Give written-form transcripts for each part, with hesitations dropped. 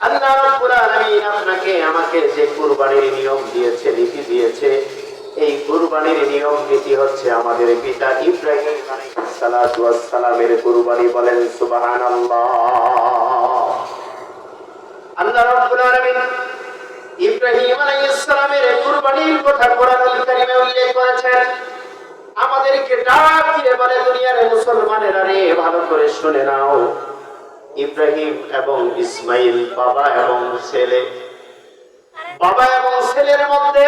আল্লাহ রাব্বুল আলামিন আপনাকে আমাকে যে কুরবানির নিয়ম দিয়েছে, নীতি দিয়েছে, এই কুরবানির নিয়ম নীতি হচ্ছে আমাদের পিতা ইব্রাহিম আলাইহিস সালাতু ওয়াস সালামের কুরবানি। বলেন সুবহানাল্লাহ। আল্লাহ রাব্বুল আলামিন ইব্রাহিম আলাইহিস সালামের কুরবানির কথা কোরআনুল কারীমে উল্লেখ করেছেন। আমাদেরকে ডাক দিয়ে বলে, দুনিয়ার মুসলমানেরা রে, ভালো করে শুনে নাও, ইব্রাহিম এবং ইসমাইল বাবা এবং ছেলে, বাবা এবং ছেলের মধ্যে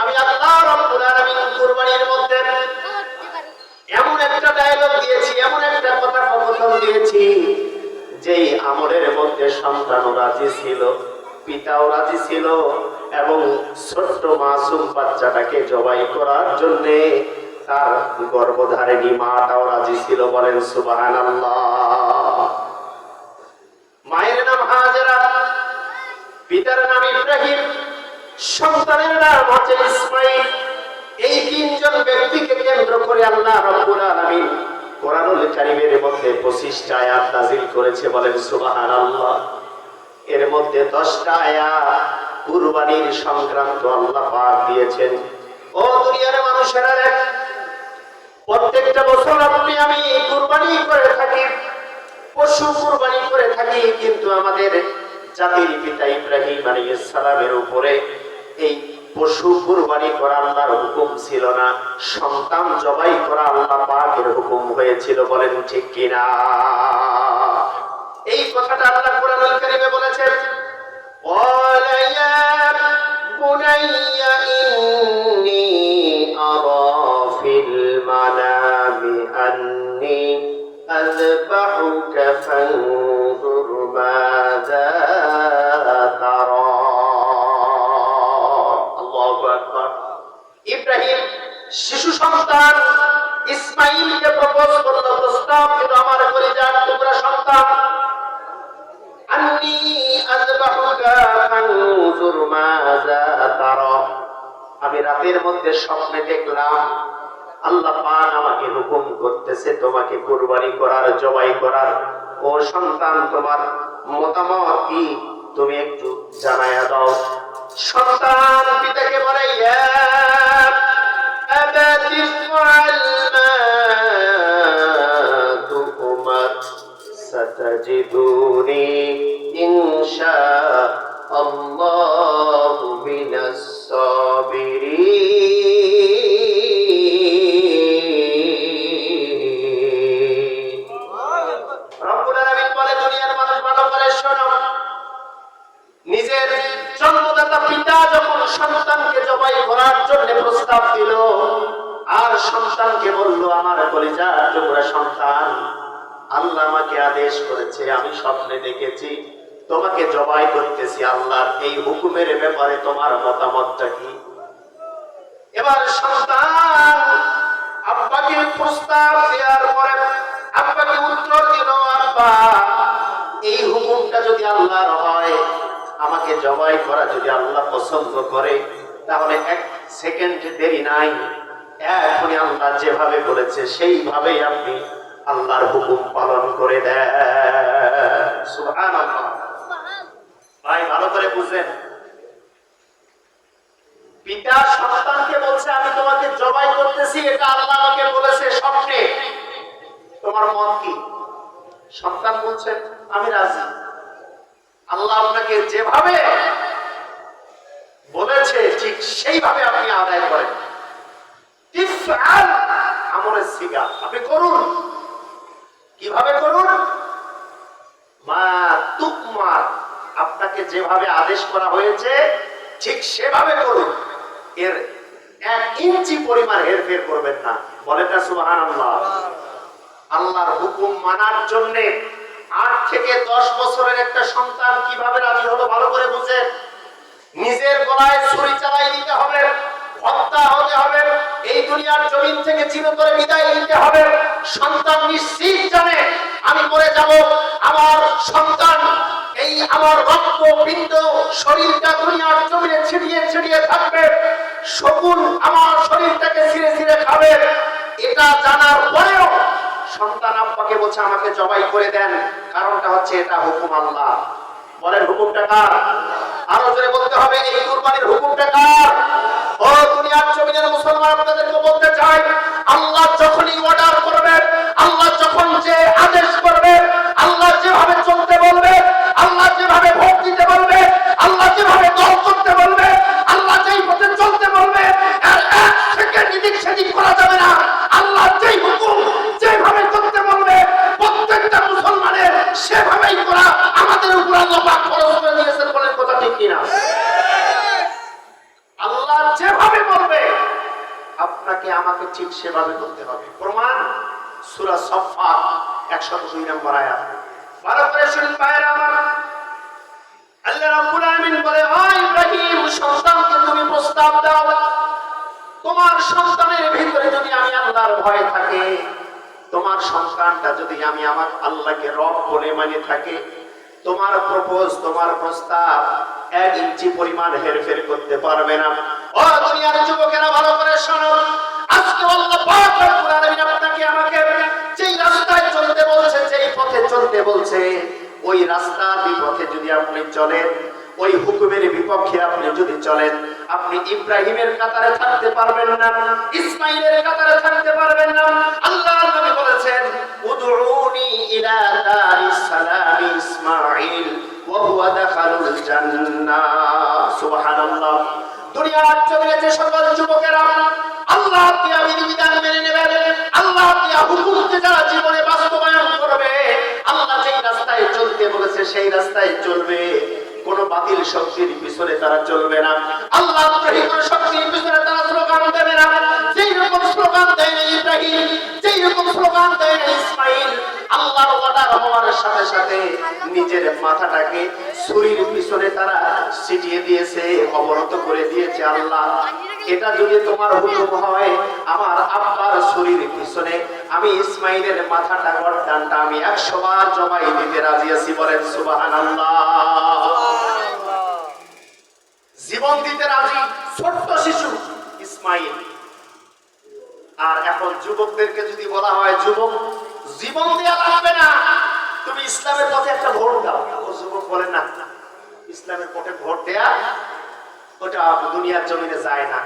আমি আল্লাহ রাব্বুল আলামিন কুরবানির মধ্যে এমন একটা ডায়লগ দিয়েছি, এমন একটা কথা কথন দিয়েছি, যেই আমলের মধ্যে সন্তানও রাজি ছিল, পিতাও রাজি ছিল, এবং ছোট্ট মাসুম বাচ্চাটাকে জবাই করার জন্য তার গর্ভধারিণী মাটাও রাজি ছিল। বলেন সুবহানাল্লাহ। মায়ের নাম হাজেরা, পিতার নাম ইব্রাহিম, সন্তানের নাম হচ্ছে ইসমাইল। এই তিনজন ব্যক্তিকে কেন্দ্র করে আল্লাহ রাব্বুল আলামিন কোরআনুল কারীমের মধ্যে 25টা আয়াত নাযিল করেছে। বলেন সুবহানাল্লাহ। এর মধ্যে 10টা আয়াত কুরবানির সংক্রান্ত আল্লাহ পাক দিয়েছেন। ও দুনিয়ার মানুষেরা, প্রত্যেকটা বছর আপনি আমি কুরবানি করে থাকি, পশু কুরবানি করে থাকি, কিন্তু আমাদের জাতির পিতা ইব্রাহিম আলাইহিস সালামের উপরে এই পশু কুরবানি করা আল্লাহর হুকুম ছিল না, সন্তান জবাই করা আল্লাহ পাকের হুকুম হয়েছিল। বলেন ঠিক কিনা? এই কথাটা আল্লাহ কোরআনুল কারীমে বলেছেন, ওয়ালা ইয়া বুনাইয়া ইন্নী আরা ফিল মানামি আন্নী আযবাহুকা ফানজুর মাযা তারা। আল্লাহু আকবার। ইব্রাহিম শিশু সন্তান ইসমাইলকে প্রপোজ করলো, প্রস্তাব দিল, আমার কলিজার টুকরা সন্তান, আন্নী আযবাহুকা ফানজুর মাযা তারা। আমি রাতের মধ্যে স্বপ্নে দেখলাম আল্লাহ পাক আমাকে হুকুম করতেছে তোমাকে কুরবানি করার, জবাই করার। ও সন্তান, তোমার মতামত কি? তুমি একটু জানায়া দাও। সন্তান পিতাকে বলে, ইয়া আবাতি ফাআল মা তুমার সাতাজিদুনি ইনশাআল্লাহু মিনাস সাবিরিন। রব্বুল আলামিন বলে, দুনিয়ার মানুষ ভালো করে শোনো, নিজের জন্মদাতা পিতা যখন সন্তানকে জবাই করার জন্য প্রস্তাব দিল, আর সন্তানকে বলল, আমার কলিজার টুকরা সন্তান, আল্লাহ আমাকে আদেশ করেছে, আমি স্বপ্নে দেখেছি তোমাকে জবাই করতেছি, আল্লাহর এই হুকুমের ব্যাপারে তোমার মতামতটা কি? এবার সন্তান আব্বাকে প্রস্তাব দেওয়ার পরে আব্বাকে উত্তর দিল, আব্বা, এই হুকুমটা যদি আল্লাহর হয়, আমাকে জবাই করা যদি আল্লাহ পছন্দ করে, তাহলে 1 সেকেন্ড দেরি নাই, এখনই আল্লাহ যেভাবে বলেছে সেইভাবেই আপনি আল্লাহর হুকুম পালন করে দেন। সুবহানাল্লাহ। ভাই ভালো করে বুঝেন, পিতা সন্তানকে বলছে আমি তোমাকে জবাই করতেছি, এটা আল্লাহ আমাকে বলেছে স্বপ্নে, তোমার মত কি? সন্তান বলছে আমি রাজি, আল্লাহ আপনাকে যেভাবে বলেছে ঠিক সেইভাবে আপনি আদায় করেন। ইফআল আমরের সিগা, আপনি করুন। কিভাবে করুন? মা তুকমার, আপনাকে যেভাবে আদেশ করা হয়েছে ঠিক সেভাবে করুন, এর 1 ইঞ্চি পরিমাণ হেরফের করবেন না। বলেন না সুবহানাল্লাহ। আল্লাহর হুকুম মানার জন্য 8 থেকে 10 বছরের একটা সন্তান কিভাবে রাজি হলো ভালো করে বুঝেন। নিজের গলায় ছুরি চালাই দিতে হবে, হত্যা হতে হবে, এই দুনিয়ার জমিন থেকে চিরতরে বিদায় নিতে হবে। সন্তান নিশ্চিত জানে আমি মরে যাব, আমার সন্তান এই আমার রক্ত পিণ্ড শরীরটা দুনিয়ার জমিনে ছিটিয়ে ছিটিয়ে থাকবে, শকুন আমার শরীরটাকে ছিঁড়ে ছিঁড়ে খাবে। এটা জানার পরেও সন্তান আব্বাকে বলছে আমাকে জবাই করে দেন, কারণটা হচ্ছে এটা হুকুম আল্লাহ। বলেন হুকুমটা কার? আরো জোরে বলতে হবে, এই কুরবানির হুকুমটা কার? ও দুনিয়ার জমিনের মুসলমান, আপনাদেরকে বলতে চাই, আল্লাহ যখনই অর্ডার করবে, আল্লাহ যখন যে আদেশ করবে, আল্লাহ যেভাবে চলতে বলবে, আল্লাহ যেভাবে ভোট দিতে বলবে, আল্লাহ যেভাবে দল করতে বলবে, আল্লাহ যেই পথে চলতে বলবে, আর এক সেকেন্ড এদিক সেদিক করা যাবে না। আল্লাহ যেই হুকুম যেভাবে করতে বলবে, প্রত্যেকটা মুসলমানের সেভাবেই করা আমাদের উপর আল্লাহ পাক ফরজ করে দিয়েছেন। বলেন কথা ঠিক কিনা? আল্লাহ যেভাবে বলবে আপনাকে আমাকে ঠিক সেভাবে করতে হবে। প্রমাণ সূরা সাফফাত 102 নম্বর আয়াত। ভালো করে শুনুন ভাইরা আমার, আল্লাহ রাব্বুল আলামিন বলে, ও ইব্রাহিম, সন্তানকে তুমি প্রস্তাব দাও, তোমার সন্তানের ভিতরে যদি আমি আল্লাহর ভয় থাকে, তোমার সন্তানটা যদি আমি আমার আল্লাহকে রব বলে মানে থাকে, তোমার প্রপোজ, তোমার প্রস্তাব 1 ইঞ্চি পরিমাণ হেরফের করতে পারবে না। ও দুনিয়ার যুবকেরা ভালো করে শোনো, আজকে আল্লাহ পাক রব্বুল আলামিন আপনাকে আমাকে যেই রাস্তায় চলতে বলছে, যেই পথে চলতে বলছে, ওই রাস্তার বিপথে যদি আপনি চলেন, ওই হুকুমের বিপক্ষে আপনি যদি চলেন, আপনি ইব্রাহিমের কাতারে থাকতে পারবেন না, ইসমাইলের কাতারে থাকতে পারবেন না। আল্লাহর নবী বলেছেন, উদউনি ইলা দারিস সালাম ইসমাইল ওয়া হুয়া দাখালুল জান্নাহ। সুবহানাল্লাহ। দুনিয়ার জমিনে যে সকল যুবকেরা আল্লাহ দিয়া বিধিবিধান মেনে নেবেন, আল্লাহ দিয়া হুকুমকে যারা জীবনে বাস্তবায়ন করবে, আল্লাহ যেই রাস্তায় চলতে বলেছে সেই রাস্তায় চলবে, কোন বাতিল শক্তির পিছনে তারা চলবে না, আল্লাহ দ্রোহী কোন শক্তির পিছনে তারা স্লোগান দেবে না। যেই রকম স্লোগান দেয় না ইব্রাহিম, যেই রকম স্লোগান দেয় না ইসমাইল, আল্লাহর অর্ডার হওয়ার সাথে সাথে নিজের মাথাটাকে ছুরির পিছনে তারা ছিটিয়ে দিয়েছে, অবরত করে দিয়েছে। আল্লাহ, এটা যদি তোমার হুকুম হয়, আমার আব্বার ছুরির পিছনে আমি ইসমাইলের মাথাটা, গর্দানটা আমি 100 বার জবাই দিতে রাজি আছি। বলেন সুবহানাল্লাহ। জীবন দিতে রাজি ছোট্ট শিশু ইসমাইল। আর এখন যুবকদেরকে যদি বলা হয়, যুবক জীবন দেয়া লাগবে না, তুমি ইসলামের পথে একটা ভোট দাও, ও যুবক বলে না, ইসলামের পথে ভোট দেয়া ওটা দুনিয়ার জমিনে যায় না।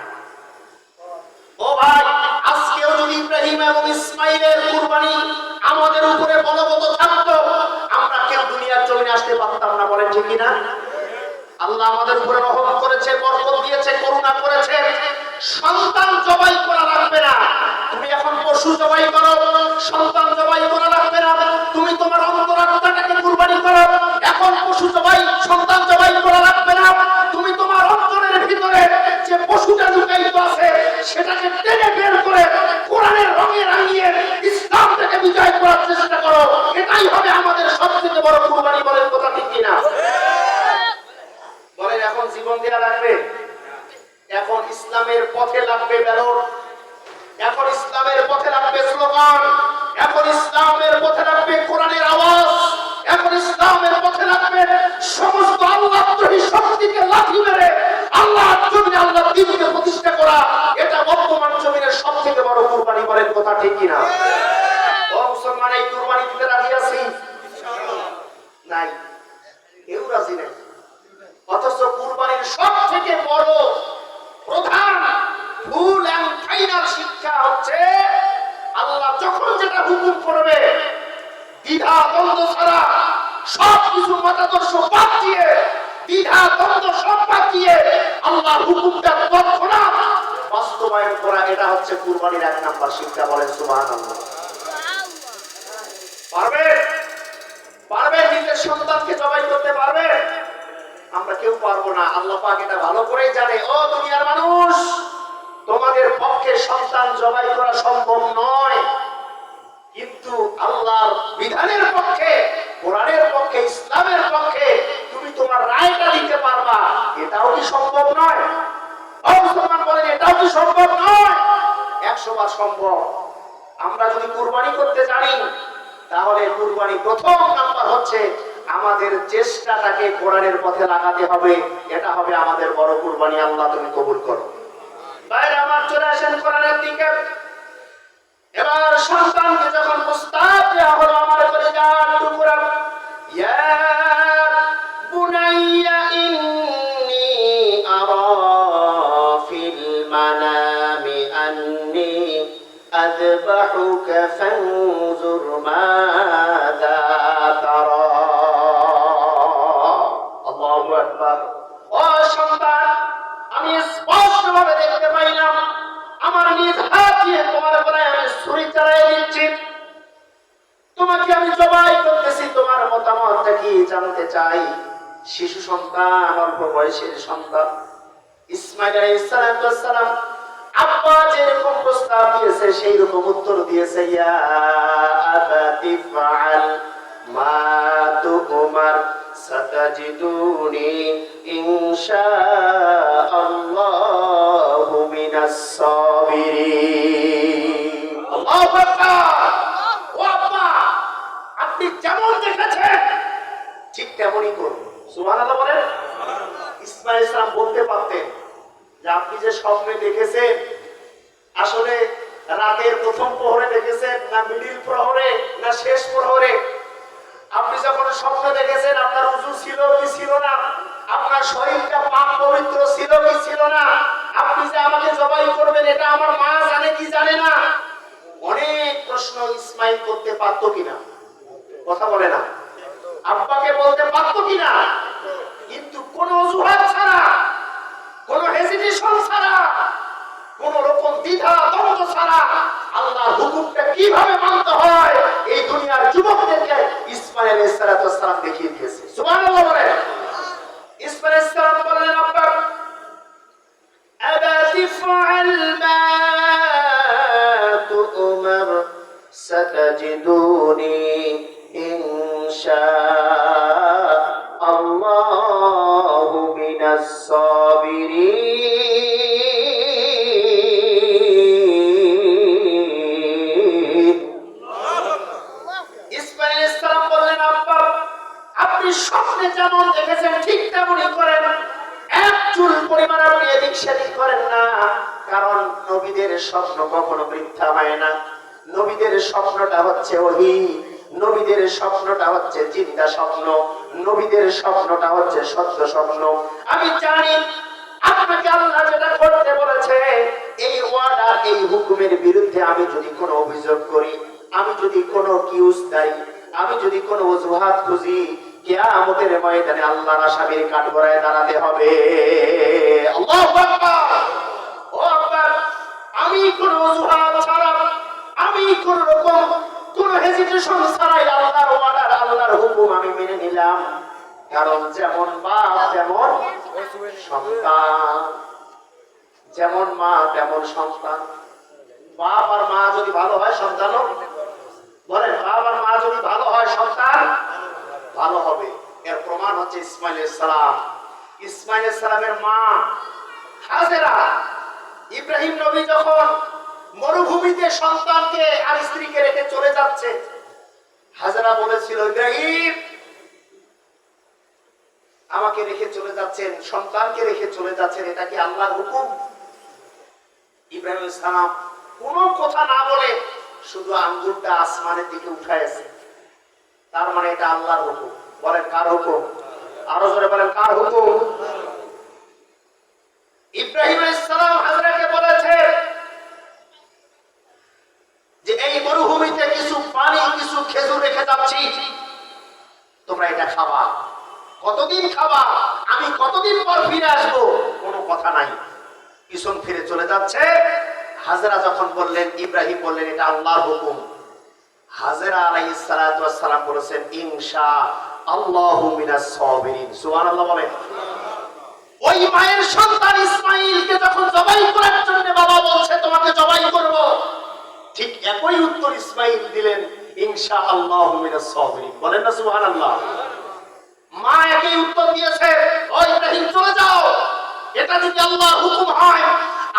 ও ভাই, আজকেও যদি ইব্রাহিম এবং ইসমাইলের কুরবানি আমাদের উপরে বলবৎ থাকতো, আমরা কেউ দুনিয়ার জমিনে আসতে পারতাম না। বলেন ঠিক কিনা? আল্লাহ আমাদের উপরে রহম করেছে, বরকত দিয়েছে, করুণা করেছে। সন্তান জবাই করা লাগবে না, তুমি এখন পশু জবাই করো, সন্তান জবাই করা লাগবে না। তুমি তোমার অন্তরাত্মাটাকে কুরবানি করো, এখন পশু জবাই, সন্তান জবাই করা লাগবে না। তুমি তোমার অন্তরের ভিতরে যে পশুটা লুকায়িত আছে সেটাকে টেনে বের করে কোরআনের রঙে রাঙিয়ে ইসলামটাকে বিজয় করার চেষ্টা করো। এটাই হবে আমাদের সবচেয়ে বড় কুরবানি। বলেন কথা ঠিক কিনা? বলেন, এখন জীবন দেয়া লাগবে, এখন ইসলামের পথে লাগবে ব্যালট, এখন ইসলামের পথে লাগবে স্লোগান, এখন ইসলামের পথে লাগবে কোরআনের আওয়াজ, এখন ইসলামের পথে লাগবে সমস্ত আল্লাহদ্রোহী শক্তিকে লাথি মেরে আল্লাহর জমিনে আল্লাহর দ্বীনকে প্রতিষ্ঠা করা। এটা বর্তমান জমিনের সবথেকে বড় কুরবানি। বলেন কথা ঠিক কিনা? ও মুসলমান, এই কুরবানি দিতে রাজি আছি? নাই, কেউ রাজি নাই। অথচ কুরবানির সবথেকে বড় প্রধান ফুল এন্ড ফাইনাল শিক্ষা হচ্ছে, আল্লাহ যখন যেটা হুকুম করবে, দ্বিধা দ্বন্দ্ব ছাড়া সবকিছু মতাদর্শ বাদ দিয়ে, দ্বিধা দ্বন্দ্ব সব বাদ দিয়ে আল্লাহর হুকুমটা তৎক্ষণাৎ বাস্তবায়ন করা, এটা হচ্ছে কুরবানির 1 নাম্বার শিক্ষা। বলেন সুবহানাল্লাহ। পারবে? পারবে নিজের সন্তানকে জবাই করতে পারবে? আমরা কেউ পারবো না। আল্লাহ পাক এটা ভালো করেই জানে। ও দুনিয়ার মানুষ, তোমাদের পক্ষে সন্তান জবাই করা সম্ভব নয়, কিন্তু আল্লাহর বিধানের পক্ষে, কোরআনের পক্ষে, ইসলামের পক্ষে তুমি তোমার রায়টা দিতে পারবা, এটাও কি সম্ভব নয়? ও মুসলমান বলেন, এটাও কি সম্ভব নয়? 100 বার সম্ভব। আমরা যদি কুরবানি করতে জানি, তাহলে কুরবানি প্রথম নাম্বার হচ্ছে আমাদের চেষ্টাটাকে কোরআনের পথে লাগাতে হবে। এটা হবে আমাদের বড় কুরবানি। আল্লাহ তুমি কবুল করো। বাইরে আমার চলে আসেন কোরআনের দিকে। এবার সন্তানকে যখন প্রস্তাব দেওয়া হলো, আমার কলিজার টুকরা, ইয়া أذبحك فانظر ماذا ترى আল্লাহু আকবার। ও সন্তান, আমি স্পষ্টভাবে দেখতে পাইলাম আমার নিজ হাত দিয়ে তোমার গলায় আমি ছুরি চালিয়ে দিচ্ছি, তোমাকে আমি জবাই করতেছি, তোমার মতামতটা কি জানতে চাই। শিশু সন্তান, অল্প বয়সের সন্তান ইসমাঈল আলাইহিস সালাম আব্বা যেরকম প্রস্তাব দিয়েছে সেই রকম উত্তর দিয়েছে, ইয়া আবাতি ফাআল মা তুমার সাতাজিদুনি ইনশাআল্লাহু মিনাস সাবিরিন। আল্লাহু আকবার। ও আব্বা, আপনি যেমন দেখেছেন ঠিক তেমনই করুন। সুবহানাল্লাহ বলেন। ইসমাঈল আলাইহিস সালাম বলতে পারতেন যে আপনি যে স্বপ্নে দেখেছেন আসলে রাতের প্রথম প্রহরে দেখেছেন না মিডিল প্রহরে না শেষ প্রহরে, আপনি যখন স্বপ্ন দেখেছেন আপনার উযু ছিল কি ছিল না, আপনার শরীরটা পাক পবিত্র ছিল কি ছিল না, আপনি যে আমাকে জবাই করবেন এটা আমার মা জানে কি জানে না, অনেক প্রশ্ন ইসমাঈল করতে পারতো কিনা, কথা বলে না, আব্বাকে বলতে পারতো কিনা, কিন্তু কোন অজুহাত ছাড়া, কোন হেজিটেশন ছাড়া, কোন রকম দ্বিধা দ্বন্দ্ব ছাড়া আল্লাহর হুকুমটা কিভাবে মানতে হয় এই দুনিয়ার যুবকদেরকে ইসমাঈল আলাইহিস সালাম দেখিয়ে দিয়েছে। সুবহানাল্লাহ বলেন। ইসমাঈল আলাইহিস সালাম বললেন, আব্বা আবাতি ফাআল মা তুমার সাতাজিদুনি ইনশাআল্লাহু মিনাস সাবিরিন। ইসমাঈল আলাইহিস সালাম বললেন, আব্বা আপনি স্বপ্নে যেমন দেখেছেন ঠিক তেমনই করেন, এক চুল পরিমাণ আপনি এদিক সেদিক করেন না, কারণ নবীদের স্বপ্ন কখনো মিথ্যা হয় না। নবীদের স্বপ্নটা হচ্ছে ওহী, নবীদের স্বপ্নটা হচ্ছে জিন্দা স্বপ্ন, নবীদের স্বপ্নটা হচ্ছে সত্য স্বপ্ন। আমি জানি আপনাকে আল্লাহ যেটা করতে বলেছে এই ওয়াদা এই হুকুমের বিরুদ্ধে আমি যদি কোনো অভিযোগ করি, আমি যদি কোনো কিউজ দেই, আমি যদি কোনো অজুহাত খুঁজি, কিয়ামতের ময়দানে আল্লাহর আসামির কাঠগড়ায় দাঁড়াতে হবে। আল্লাহু আকবার। ও আব্বা, আমি কোনো অজুহাত ছাড়া, আমি কোন রকম কোন হেজিটেশন ছাড়াই আল্লাহর ওয়াদা আল্লাহর হুকুম আমি মেনে নিলাম, কারণ যেমন বাপ তেমন সন্তান, যেমন মা তেমন সন্তান। বাপ আর মা যদি ভালো হয় সন্তানও বলেন, বাপ আর মা যদি ভালো হয় সন্তান ভালো হবে। এর প্রমাণ হচ্ছে ইসমাঈল আলাইহিস সালাম। ইসমাঈল আলাইহিস সালামের মা হাজেরা, ইব্রাহিম নবী যখন মরুভূমিতে সন্তানকে আর স্ত্রীকে রেখে চলে যাচ্ছে, হাজেরা বলেছিল, ইব্রাহিম আমাকে রেখে চলে যাচ্ছেন, সন্তানকে রেখে চলে যাচ্ছেন, এটা কি আল্লাহর হুকুম? ইব্রাহিম আলাইহিস সালাম কোনো কথা না বলে শুধু আঙ্গুলটা আসমানের দিকে উঠাইছে, তার মানে এটা আল্লাহর হুকুম। বলেন কার হুকুম? আরো জোরে বলেন কার হুকুম? ইব্রাহিম আলাইহিস সালাম হাজেরাকে বলেছে যে এই মরুভূমিতে কিছু পানি কিছু খেজুর রেখে যাচ্ছি, তোমরা এটা খাবা। কতদিন খাবা? আমি কতদিন পর ফিরে আসবো? কোনো কথা নাই। পিছন ফিরে চলে যাচ্ছে। হাজেরা যখন বললেন, ইব্রাহিম বললেন এটা আল্লাহর হুকুম, হাজেরা আলাইহিস সালাতু ওয়াস সালাম বলেছেন ইনশাআল্লাহু মিনাস সাবিরিন। সুবহানাল্লাহ বলেন। ওই মায়ের সন্তান ইসমাঈলকে যখন জবাই করার জন্য বাবা বলছে তোমাকে জবাই করব, ঠিক একই উত্তর ইসমাঈল দিলেন ইনশাআল্লাহু মিনাস সাবিরিন। বলেন না সুবহানাল্লাহ। মা একই উত্তর দিয়েছে, ও ইব্রাহিম চলে যাও, এটা যদি আল্লাহর হুকুম হয়,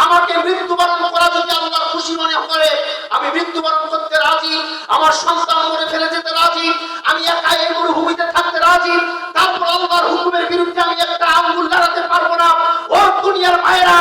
আমাকে মৃত্যুবরণ করা যদি আল্লাহ খুশি মনে করে আমি মৃত্যুবরণ করতে রাজি, আমার সন্তান মরে ফেলে যেতে রাজি, আমি একা এই মরুভূমিতে থাকতে রাজি, তারপর আল্লাহর হুকুমের বিরুদ্ধে আমি একটা আঙ্গুল নাড়াতে পারবো না। ও দুনিয়ার মায়েরা,